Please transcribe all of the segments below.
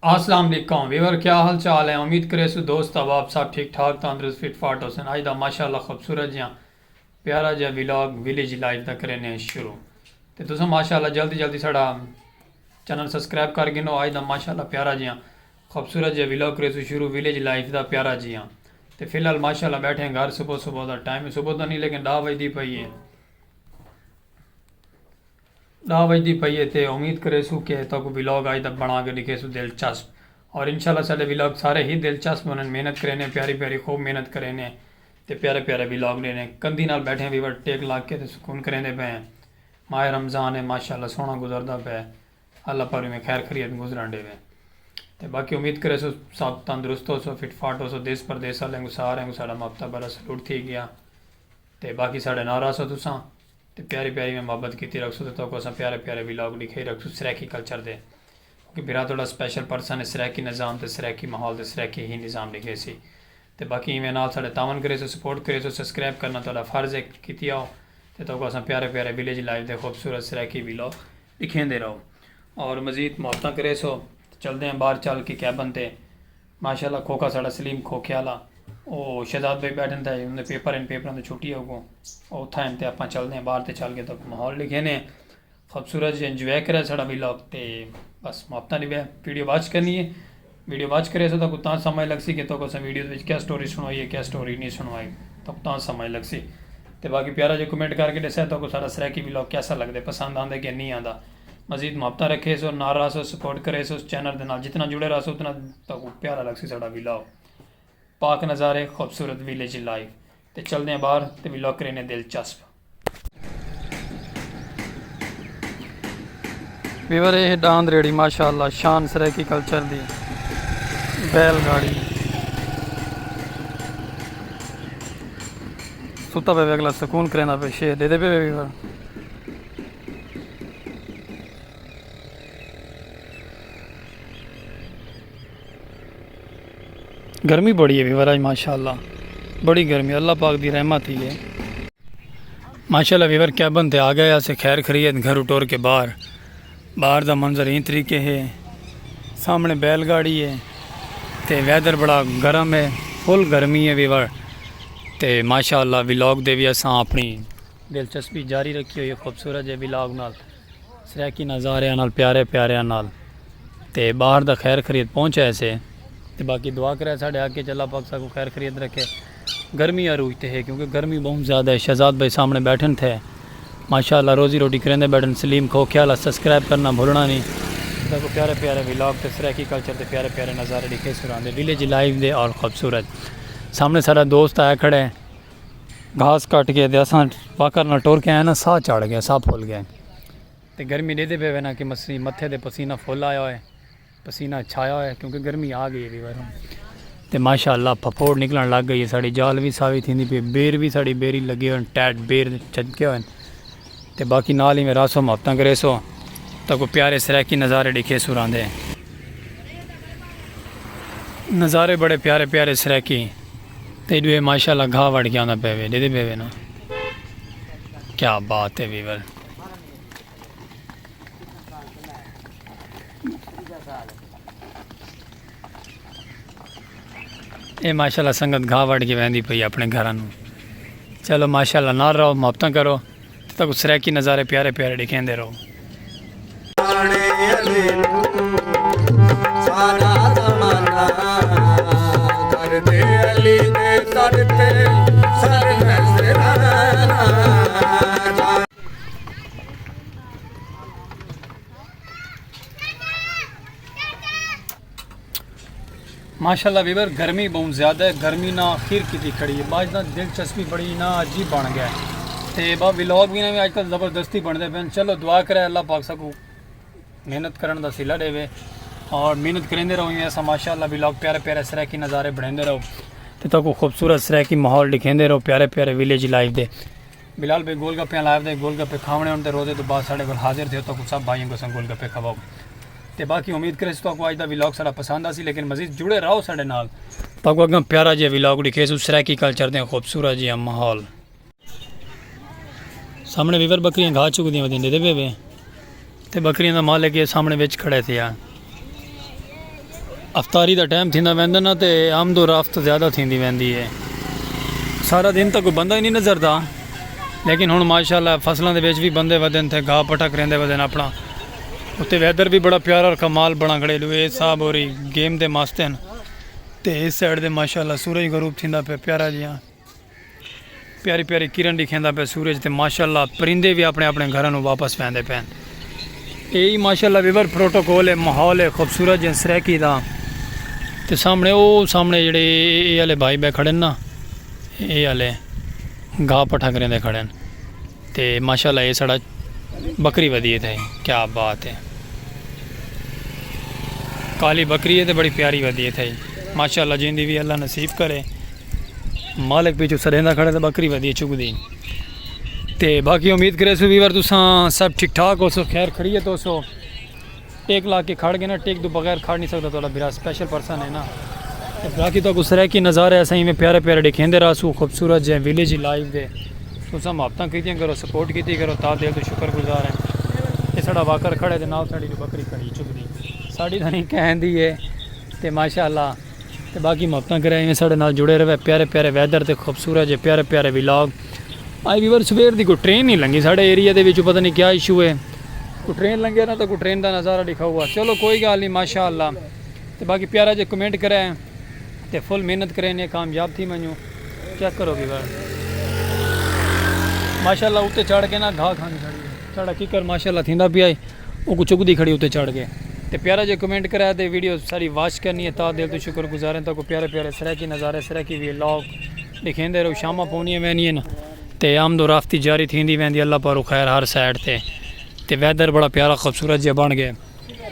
अस्सलाम वालेकुम वीवर, क्या हाल चाल है। उम्मीद करे सो दोस्त अब आप सब ठीक ठाक तंदरुस्त फिट फाट होसन। अज दा माशाअल्लाह खूबसूरत जिहा प्यारा जिहा व्लॉग विलेज लाइफ दा करने शुरू। तो तुम माशाअल्लाह जल्दी जल्दी साड़ा चैनल सबसक्राइब कर गिनो। अज दा माशाअल्लाह प्यारा जिहा खूबसूरत जिहा व्लॉग करे सो शुरू विलेज लाइफ दा प्यारा जिहा। तो फिलहाल माशाअल्लाह बैठे हैं घर, सुबह सुबह का टाइम सुबह तो नहीं लेकिन 10 बजती पई है, 10 बजती पई है। तो उम्मीद करे सू कि तक व्लॉग अज तक बना के दिखे सू दिलचस्प। और इंशाल्लाह सारे व्लॉग सारे ही दिलचस्प होने, मेहनत करें प्यारी प्यारी खूब मेहनत करें तो प्यारे प्यारे व्लॉग लेने कंधी नाल बैठे वीवर टेक ला के सुकून करें पे हैं। माह रमज़ान है माशाअल्लाह सोहना गुजरदा पे, अल्लाह पर में खैर खरीत गुजरन दे। तो बाकी उम्मीद करे सो सब तंदुरुस्त हो सो फिट फाट हो सो। देश परदेस वाले सारे को साड़ा मफ्ता बड़ा सलूट थी गया। तो बाकी साढ़े नाराज हो तुसा तो प्यारी प्यारी में मोहब्बत की रखसो तो अस प्यारे प्यारे व्लॉग लिखे रखसो सराकी कल्चर दे, क्योंकि मेरा थोड़ा स्पैशल परसन है सराकी निज़ाम तो सराकी माहौल तो सराकी ही निज़ाम लिखे सी। तो बाकी इवें नाल साढ़े तावन करे सो सपोर्ट करे सो सब्सक्राइब करना थोड़ा फर्ज है की आओ तो अस प्यारे प्यारे विलेज लाइफ के खूबसूरत सराकी व्लॉग लिखेंदे रहो। और मज़ीद मोहब्बत करे सो चलते हैं बाहर चल के कैबन ते माशाअल्लाह खोखा साड़ा सलीम खोखे वाला वो शहजाद भाई बैठे थे उन्हें पेपर इन पेपर की छुट्टी होगो उत्था तो आप चलते हैं बाहर तो चल के तो माहौल लिखे ने खूबसूरत जो इंजॉय करे साड़ा व्लॉग। तो बस मोहब्बत नहीं वीडियो वॉच करनी है, वीडियो वॉच करे सो तो कुछ समझ लग सी कि तो वीडियो में क्या स्टोरी सुनवाई है क्या स्टोरी नहीं सुनवाई तो समझ लग सी। तो बाकी प्यारा जो कमेंट करके दसा तो सारा सराकी व्लॉग कैसा लगता है, पसंद आंदा कि नहीं आता। मजीद मोहब्बत रखे सो नारा सो सपोर्ट करे सो चैनल के नाल जितना जुड़े रहो सो उतना तो प्यारा लग सी साड़ा व्लॉग। पाक नज़ारे खूबसूरत विलेज लाइफ। तो चलते हैं बाहर तो व्लॉग करें दिलचस्प। वीवर ये डांद रेड़ी माशाअल्लाह शान सराकी कल्चर दी बैलगाड़ी सुता पे अगला सुकून करें पे शेर दे पे वीवर। गर्मी बड़ी है वीवर आज माशाअल्लाह, बड़ी गर्मी अल्लाह पाक दी रहमत ही है माशाअल्लाह। वीवर कैबन ते आ गया से खैर खरीद घर उटोर के बाहर का मंजर इन तरीके है, सामने बैलगाड़ी है तो वैदर बड़ा गर्म है, फुल गर्मी है वीवर। तो माशाअल्लाह व्लॉग दे भी असां अपनी दिलचस्पी जारी रखी हुई है खूबसूरत जे व्लॉग नाल सराकी नज़ारे नाल प्यारे प्यारे नाल। तो बाहर का खैर खरीद पहुँचा ऐसे तो बाकी दुआ करे साढ़े आके चला पाक को खैर खरीद रखे। गर्मी अरूजते है क्योंकि गर्मी बहुत ज़्यादा है। शहजाद भाई सामने बैठन थे माशाअल्लाह रोज़ी रोटी करेंदे बैठन। सलीम खोख्याला सब्सक्राइब करना भूलना नहीं। तो प्यारे प्यारे व्लॉग तो सराकी कल्चर के प्यारे प्यारे नज़ारे लिखे सुरांदे विलेज लाइफ दे और ख़ूबसूरत। सामने सारा दोस्त आया खड़े है घास काट के असा वाकर ना टोर के आया ना साह चढ़ गया साह फुल गया। तो गर्मी दे पे ना कि मसी मत्थे दे पसीना फुल आया है पसीना छाया है क्योंकि गर्मी आ गई है वीवर। तो माशाअल्लाह फफोड़ निकलन लग गई है, साड़ी जाल भी सावी थी पे बेर भी साड़ी बेरी लगे हुए टैट बेर चमके हुए। तो बाकी नाल ही में रासो मोहब्बत करे सो तो को प्यारे सराकी नज़ारे दिखे सुरांदे नज़ारे बड़े प्यारे प्यारे सराकी। तो ये माशाअल्लाह घाह वड़ के आना पे दे पे ना, क्या बात है वीवर। ये माशाअल्लाह संगत घाह वड़ के वहदी पई अपने घर। चलो माशाअल्लाह नाल रहो मोहब्बत करो तो सराकी नज़ारे प्यारे प्यारे दिखेंदे रहो। माशाअल्लाह वीवर गर्मी बहुत ज़्यादा है, गर्मी ना आखिर की खड़ी है बाज ना दिलचस्पी बड़ी ना अजीब बन गया है। तो बा व्लॉग भी ना अजकल ज़बरदस्ती बनते पे। चलो दुआ करे अल्लाह पाक सबको मेहनत करने का सिला देवे और मेहनत करेंदे रहो। ऐसा माशाअल्लाह व्लॉग प्यारे प्यारे सराकी नज़ारे बनाते रहो तो खूबसूरत सराकी माहौल दिखेंदे रहो प्यारे प्यारे विलेज लाइफ दे। बिलाल भाई गोलगप्पे लाइव दे गोलगप्पे खावने होने रोजे तो बाद साढ़े को हाजिर थे तो सब भाइयों को संग गोलगप्पे खवाओ। तो बाकी उम्मीद करें तो अज का व्लॉग सारा पसंद आ सी, लेकिन मजीद जुड़े रहो साढ़े नाल तो अगर प्यारा जिहा व्लॉग दिखे सराकी कल्चर दे खूबसूरत जिहा माहौल। सामने वीवर बकरियां घाह चुकदियां दे पे तो बकरियां का मालिक ये सामने बिच खड़े थे यार। अफ्तारी का टाइम थींदा वेंदा ना तो आमदो रफ्त ज़्यादा थींदी वेंदी है। सारा दिन तो कोई बंदा ही नहीं नज़रदा, लेकिन हुण माशाअल्लाह फसलों के भी बंदे वधन थे, घाह पट्ठा करेंदे वधन अपना। उत्ते वैदर भी बड़ा प्यारा और कमाल बना घड़ेलू ए साहब और गेम दे मस्त हैं। तो इस साइड दे माशाअल्लाह सूरज गरूब थींदा पे प्यारा जिहा, प्यारी प्यारी किरण दिखेंदा पे सूरज। ते माशाअल्लाह परिंदे भी अपने अपने घरों वापस पैंदे पैन। यही माशाअल्लाह विवर प्रोटोकॉल है, माहौल है खूबसूरत जिहा सरैकी दा। ते सामने वो सामने जेड़े ये वाले भाई बह खड़े ना, ये वाले घाह पट्ठा करेंदे खड़े न। ते माशाअल्लाह ये साड़ा बकरी वधी थे, क्या बात है। काली बकरी है तो बड़ी प्यारी वधी थे माशाअल्लाह, जिंदी भी अल्लाह नसीब करे। मालिक पीछू सरेंदा खड़े तो बकरी वधी चुकदी। ते बाकी उम्मीद करे सो वीवर तुसां सब ठीक ठाक हो सो, खैर खड़ी है तो सो। टेक ला के खड़ गए ना, टेक तो बगैर खड़ नहीं सकता, थोड़ा बिरा स्पेशल पर्सन है ना। बाकी तो कुछ रह की नज़ारे ऐसे में प्यारे प्यारे दिखेंदे रासू खूबसूरत जै विलेज लाइफ दे। तुसां मोहब्बतां कीतियां करो, सपोर्ट की करो, ता दिल तो शुक्रगुजार है। ये साड़ा वाकर खड़े दे नाल साड़ी बकरी खड़ी चुकदी साड़ी तो नहीं कहती है। तो माशाअल्लाह तो बाकी मोहब्बतां करे इवें साढ़े नाल जुड़े रहे। प्यारे प्यारे वैदर ते खूबसूरत जे प्यारे प्यारे विलॉग। आई वीवर सवेर दी कोई ट्रेन नहीं लंघी साढ़े एरिया दे विच, पता नहीं क्या इशू है। कोई ट्रेन लंघे ना तो कोई ट्रेन का नज़ारा लिखा हुआ। चलो कोई गल नहीं माशाअल्लाह। तो बाकी प्यारा जे कमेंट करें तो फुल मेहनत करें ने कामयाब थी मनु क्या करो वीवर। माशाअल्लाह उत्ते चढ़ के ना घाह खानी खड़ी साड़ा किकर माशाअल्लाह थींदा पिया वो कुछ चुगदी खड़ी उत्ते चढ़ के। तो प्यारा जो कमेंट कराया तो वीडियो सारी वॉच करनी है, ता दिल तो शुक्र गुजारें। तो प्यारे प्यारे सरैकी नज़ारे सरैकी व्लॉग दिखेंदे रहो, शामां पौनियां वैनियां न ते आमदो राफ्ती जारी थींदी वेंदी अल्लाह पारो खैर हर साइड ते वैदर बड़ा प्यारा खूबसूरत जिहा बन गया।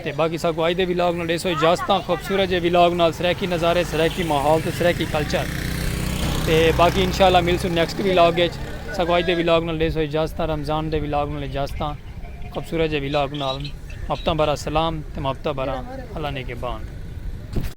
तो बाकी सबको अज दे व्लॉग नाल देसो इजाजतां, खूबसूरत जे व्लॉग नाल सरैकी नज़ारे सरैकी माहौल ते सरैकी कल्चर। तो बाकी इंशाअल्लाह मिलसू नैक्सट व्लॉग सबको अज दे व्लॉग नाल देसो इजाजतां, रमज़ान दे व्लॉग नाल इजाजतां, खूबसूरत जे व्लॉग नाल। मफ्ता बरा सलाम ते मफ्ता बरा अल्लाह ने के बान।